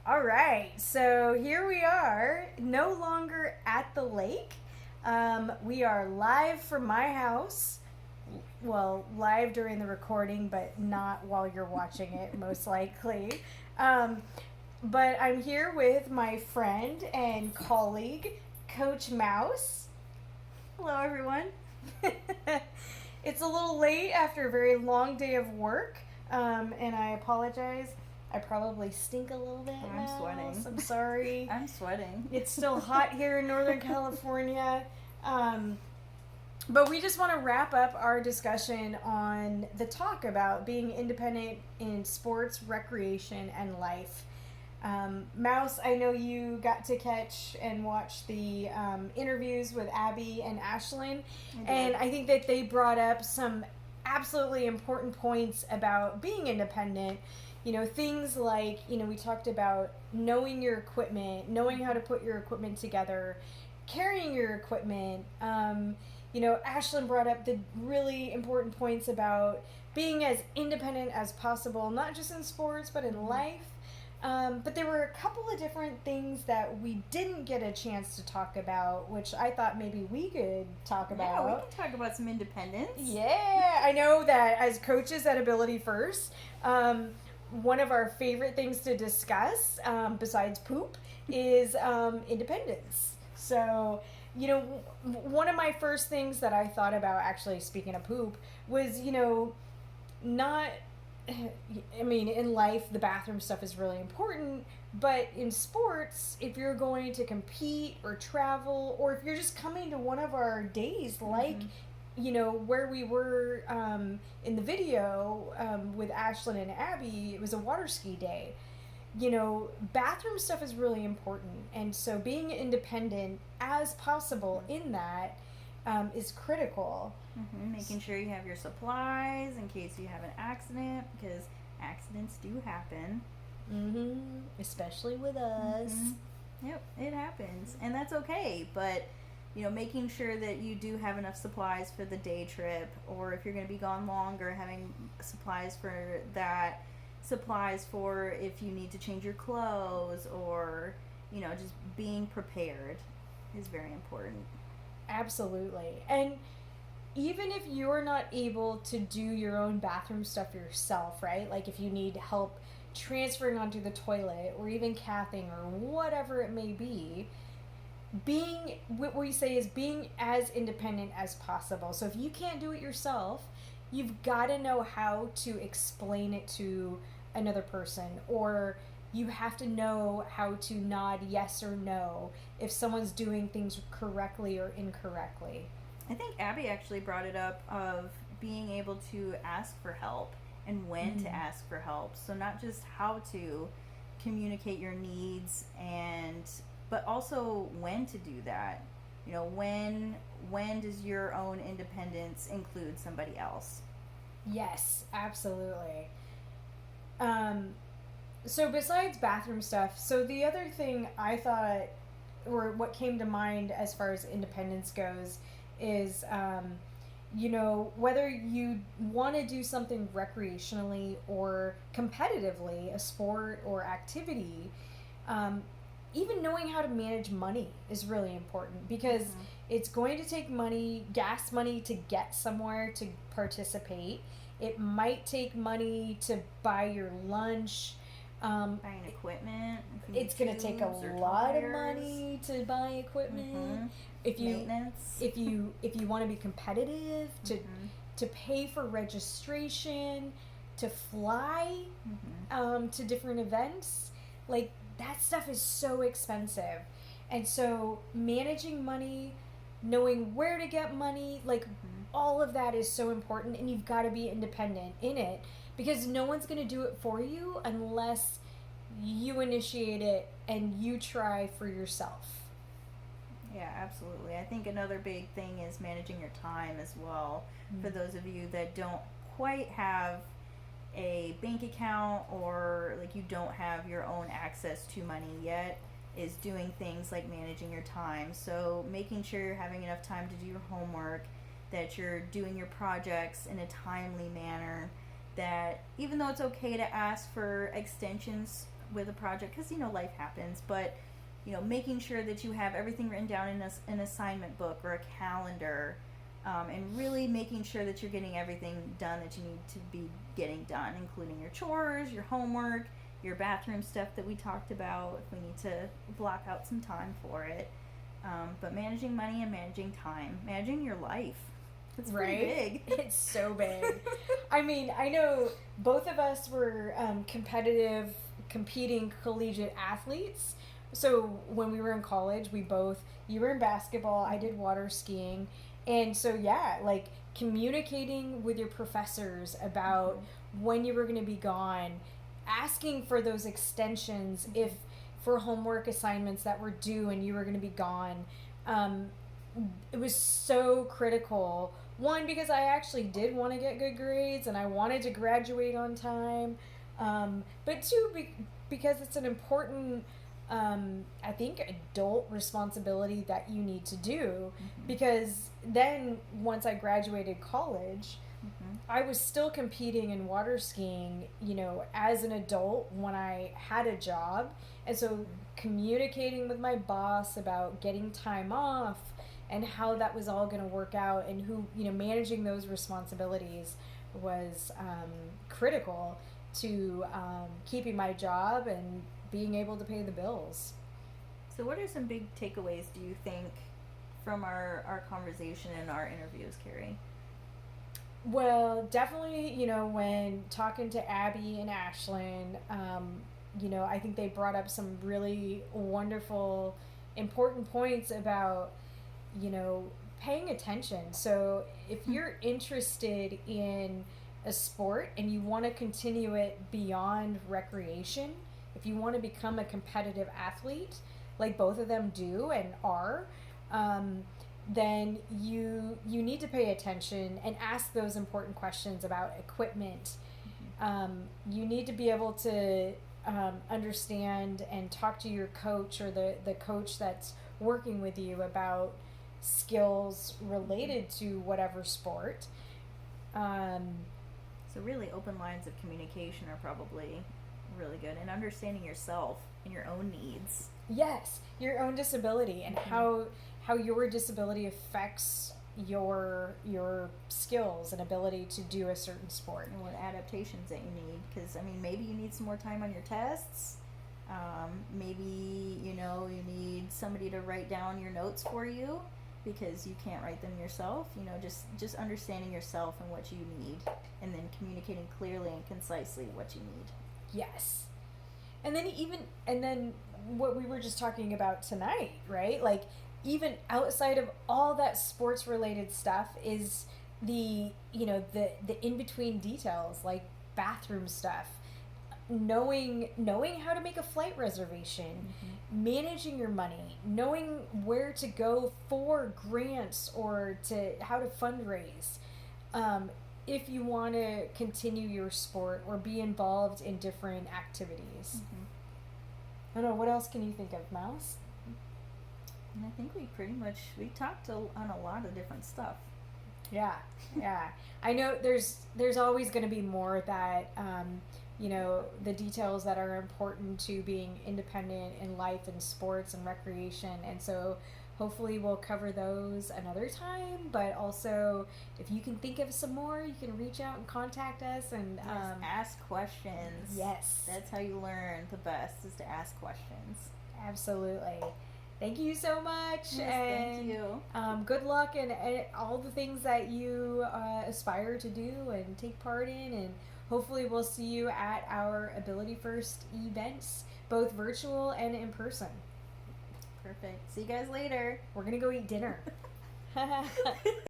All right, so here we are, no longer at the lake. We are live from my house. Well, live during the recording, but not while you're watching it, most likely. Um, but I'm here with my friend and colleague, Coach Mouse. Hello, everyone. It's a little late after a very long day of work, and I apologize. I probably stink a little bit I'm now. sweating. So I'm sorry. I'm sweating. It's still hot here in Northern California. Um, but we just want to wrap up our discussion on the talk about being independent in sports, recreation, and life. Mouse, I know you got to catch and watch the interviews with Abby and Ashlyn, and I think that they brought up some absolutely important points about being independent. Things like, we talked about knowing your equipment, knowing how to put your equipment together, carrying your equipment. Ashlyn brought up the really important points about being as independent as possible, not just in sports, but in life. But there were a couple of different things that we didn't get a chance to talk about, which I thought maybe we could talk about. Yeah, we can talk about some independence. Yeah, I know that as coaches at Ability First, one of our favorite things to discuss, besides poop, is independence. So, one of my first things that I thought about, actually, speaking of poop, was, not. I mean, in life, the bathroom stuff is really important, but in sports, if you're going to compete or travel, or if you're just coming to one of our days, like, where we were in the video with Ashlyn and Abby, it was a water ski day. Bathroom stuff is really important. And so being independent as possible in that is critical. Making sure you have your supplies in case you have an accident, because accidents do happen. Especially with us. Yep, it happens. And that's okay. But, making sure that you do have enough supplies for the day trip, or if you're going to be gone longer, having supplies for that, supplies for if you need to change your clothes, or, just being prepared is very important. Absolutely. And even if you're not able to do your own bathroom stuff yourself, right? Like if you need help transferring onto the toilet or even cathing or whatever it may be, being what we say is being as independent as possible. So if you can't do it yourself, you've got to know how to explain it to another person, or you have to know how to nod yes or no if someone's doing things correctly or incorrectly. I think Abby actually brought it up of being able to ask for help and when to ask for help. So not just how to communicate your needs, and but also when to do that. When does your own independence include somebody else? Yes, absolutely. So besides bathroom stuff, so the other thing I thought, or what came to mind as far as independence goes, is whether you want to do something recreationally or competitively, a sport or activity, even knowing how to manage money is really important, because it's going to take money, gas money, to get somewhere to participate. It might take money to buy your lunch. Buying equipment. It's going to take a lot of money to buy equipment. If you Maintenance. if you want to be competitive, to pay for registration, to fly to different events, like that stuff is so expensive. And so managing money, knowing where to get money, like all of that is so important, and you've got to be independent in it, because no one's going to do it for you unless you initiate it and you try for yourself. Yeah, absolutely. I think another big thing is managing your time as well. For those of you that don't quite have a bank account, or like you don't have your own access to money yet, is doing things like managing your time. So making sure you're having enough time to do your homework, that you're doing your projects in a timely manner, that even though it's okay to ask for extensions with a project, because life happens, but making sure that you have everything written down in an assignment book or a calendar, and really making sure that you're getting everything done that you need to be getting done, including your chores, your homework, your bathroom stuff that we talked about, if we need to block out some time for it. But managing money and managing time, managing your life. It's pretty big. It's so big. I mean, I know both of us were competing collegiate athletes. So when we were in college, you were in basketball, I did water skiing. And so, yeah, like communicating with your professors about when you were going to be gone, asking for those extensions for homework assignments that were due and you were going to be gone. It was so critical. One, because I actually did want to get good grades and I wanted to graduate on time. But two, because it's an important, I think, adult responsibility that you need to do. Because then once I graduated college, I was still competing in water skiing, as an adult when I had a job. And so communicating with my boss about getting time off and how that was all going to work out and managing those responsibilities was critical to keeping my job and being able to pay the bills. So what are some big takeaways, do you think, from our conversation and our interviews, Carrie? Well, definitely, when talking to Abby and Ashlyn, I think they brought up some really wonderful, important points about, paying attention. So if you're interested in a sport and you want to continue it beyond recreation, if you want to become a competitive athlete, like both of them do and are, then you need to pay attention and ask those important questions about equipment. You need to be able to understand and talk to your coach or the coach that's working with you about skills related to whatever sport. So really open lines of communication are probably really good, and understanding yourself and your own needs. Yes, your own disability and how your disability affects your skills and ability to do a certain sport. And what adaptations that you need, because maybe you need some more time on your tests. Maybe you need somebody to write down your notes for you because you can't write them yourself. Just understanding yourself and what you need, and then communicating clearly and concisely what you need. Yes. And then what we were just talking about tonight, right? Like, even outside of all that sports related stuff is the in-between details, like bathroom stuff, knowing how to make a flight reservation, managing your money, knowing where to go for grants or how to fundraise, if you want to continue your sport or be involved in different activities. I don't know, what else can you think of, Mouse? And I think we talked on a lot of different stuff. Yeah. I know there's always going to be more that, the details that are important to being independent in life and sports and recreation. And so hopefully we'll cover those another time. But also, if you can think of some more, you can reach out and contact us and ask questions. Yes. That's how you learn the best, is to ask questions. Absolutely. Thank you so much. Yes, and thank you. Good luck in all the things that you aspire to do and take part in, and hopefully we'll see you at our Ability First events, both virtual and in person. Perfect. See you guys later. We're gonna go eat dinner.